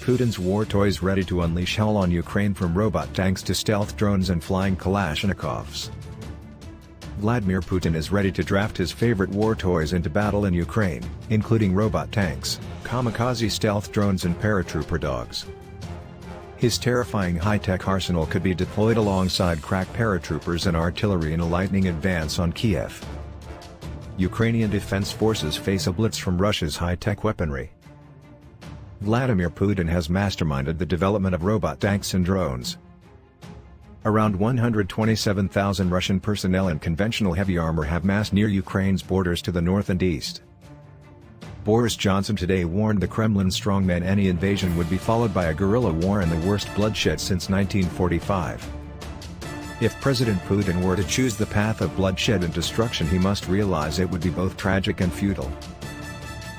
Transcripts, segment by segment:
Putin's war toys ready to unleash hell on Ukraine, from robot tanks to stealth drones and flying Kalashnikovs. Vladimir Putin is ready to draft his favorite war toys into battle in Ukraine, including robot tanks, kamikaze stealth drones and paratrooper dogs. His terrifying high-tech arsenal could be deployed alongside crack paratroopers and artillery in a lightning advance on Kiev. Ukrainian defense forces face a blitz from Russia's high-tech weaponry. Vladimir Putin has masterminded the development of robot tanks and drones. Around 127,000 Russian personnel in conventional heavy armor have massed near Ukraine's borders to the north and east. Boris Johnson today warned the Kremlin strongman any invasion would be followed by a guerrilla war and the worst bloodshed since 1945. If President Putin were to choose the path of bloodshed and destruction, he must realize it would be both tragic and futile.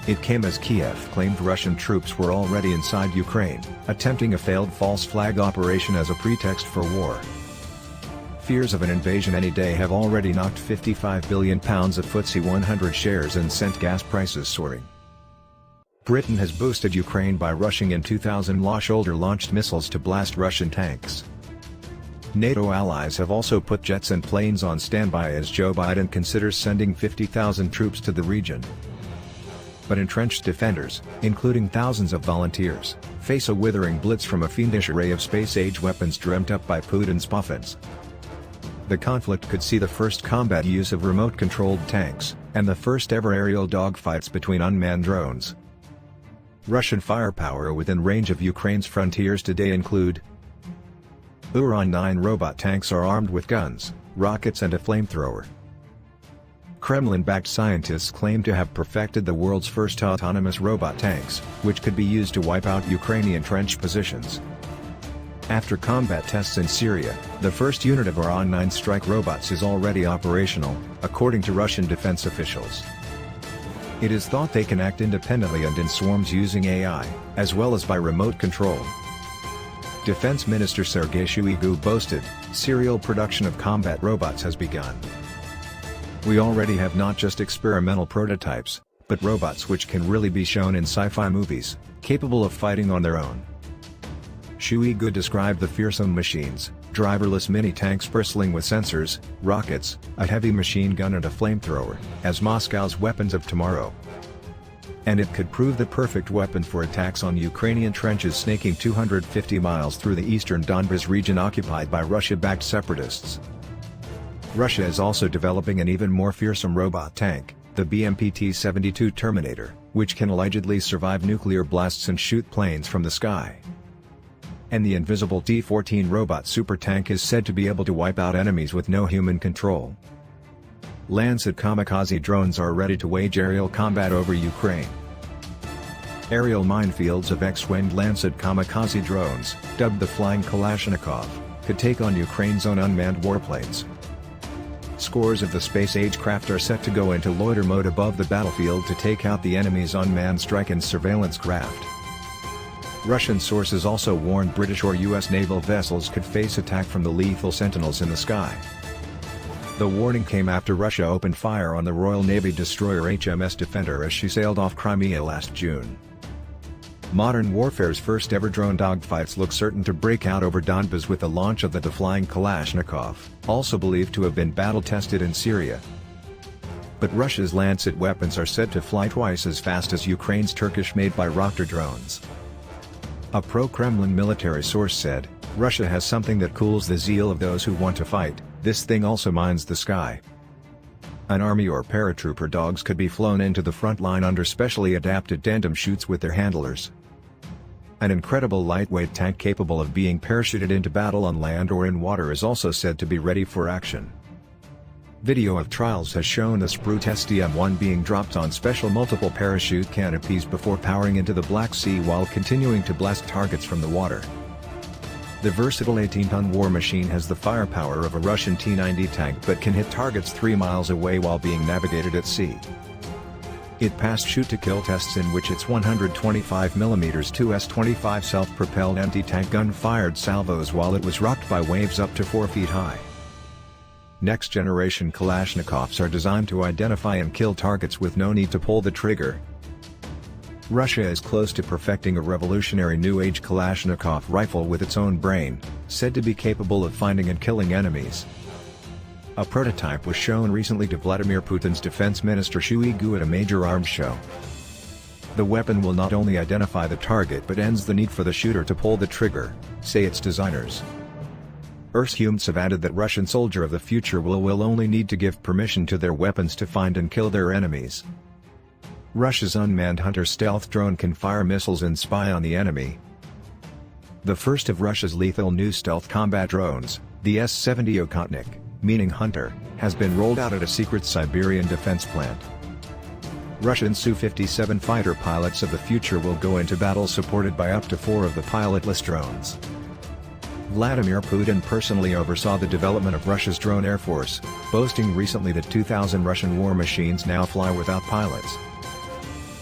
It came as Kiev claimed Russian troops were already inside Ukraine, attempting a failed false flag operation as a pretext for war. Fears of an invasion any day have already knocked £55 billion of FTSE 100 shares and sent gas prices soaring. Britain has boosted Ukraine by rushing in 2,000 shoulder-launched missiles to blast Russian tanks. NATO allies have also put jets and planes on standby as Joe Biden considers sending 50,000 troops to the region. But entrenched defenders, including thousands of volunteers, face a withering blitz from a fiendish array of space-age weapons dreamt up by Putin's puffins. The conflict could see the first combat use of remote-controlled tanks, and the first-ever aerial dogfights between unmanned drones. Russian firepower within range of Ukraine's frontiers today include: Uran-9 robot tanks are armed with guns, rockets and a flamethrower. Kremlin-backed scientists claim to have perfected the world's first autonomous robot tanks, which could be used to wipe out Ukrainian trench positions. After combat tests in Syria, the first unit of Uran-9 strike robots is already operational, according to Russian defense officials. It is thought they can act independently and in swarms using AI, as well as by remote control. Defense Minister Sergei Shoigu boasted, serial production of combat robots has begun. We already have not just experimental prototypes, but robots which can really be shown in sci-fi movies, capable of fighting on their own. Shoigu described the fearsome machines, driverless mini-tanks bristling with sensors, rockets, a heavy machine gun and a flamethrower, as Moscow's weapons of tomorrow. And it could prove the perfect weapon for attacks on Ukrainian trenches snaking 250 miles through the eastern Donbas region occupied by Russia-backed separatists. Russia is also developing an even more fearsome robot tank, the BMP-T-72 Terminator, which can allegedly survive nuclear blasts and shoot planes from the sky. And the invisible T-14 robot super tank is said to be able to wipe out enemies with no human control. Lancet kamikaze drones are ready to wage aerial combat over Ukraine. Aerial minefields of X-winged Lancet kamikaze drones, dubbed the Flying Kalashnikov, could take on Ukraine's own unmanned warplanes. Scores of the space-age craft are set to go into loiter mode above the battlefield to take out the enemy's unmanned strike and surveillance craft. Russian sources also warned British or US naval vessels could face attack from the lethal sentinels in the sky. The warning came after Russia opened fire on the Royal Navy destroyer HMS Defender as she sailed off Crimea last June. Modern warfare's first-ever drone dogfights look certain to break out over Donbas with the launch of the Flying Kalashnikov, also believed to have been battle-tested in Syria. But Russia's Lancet weapons are said to fly twice as fast as Ukraine's Turkish-made Bayraktar drones. A pro-Kremlin military source said, "Russia has something that cools the zeal of those who want to fight, this thing also mines the sky." An army or paratrooper dogs could be flown into the front line under specially adapted tandem chutes with their handlers. An incredible lightweight tank capable of being parachuted into battle on land or in water is also said to be ready for action. Video of trials has shown a Sprute SDM-1 being dropped on special multiple parachute canopies before powering into the Black Sea while continuing to blast targets from the water. The versatile 18-ton war machine has the firepower of a Russian T-90 tank but can hit targets 3 miles away while being navigated at sea. It passed shoot-to-kill tests in which its 125mm 2S-25 self-propelled anti-tank gun fired salvos while it was rocked by waves up to 4 feet high. Next-generation Kalashnikovs are designed to identify and kill targets with no need to pull the trigger. Russia is close to perfecting a revolutionary New Age Kalashnikov rifle with its own brain, said to be capable of finding and killing enemies. A prototype was shown recently to Vladimir Putin's defense minister Shoigu at a major arms show. The weapon will not only identify the target but ends the need for the shooter to pull the trigger, say its designers. Humans have added that Russian soldier of the future will only need to give permission to their weapons to find and kill their enemies. Russia's unmanned hunter stealth drone can fire missiles and spy on the enemy. The first of Russia's lethal new stealth combat drones, the S-70 Okhotnik, meaning hunter, has been rolled out at a secret Siberian defense plant. Russian Su-57 fighter pilots of the future will go into battle supported by up to 4 of the pilotless drones. Vladimir Putin personally oversaw the development of Russia's drone air force, boasting recently that 2,000 Russian war machines now fly without pilots.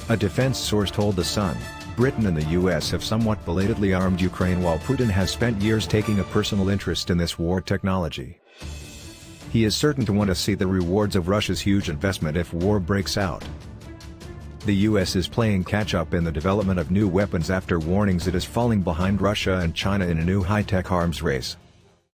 A defense source told The Sun, Britain and the US have somewhat belatedly armed Ukraine while Putin has spent years taking a personal interest in this war technology. He is certain to want to see the rewards of Russia's huge investment if war breaks out. The US is playing catch-up in the development of new weapons after warnings it is falling behind Russia and China in a new high-tech arms race.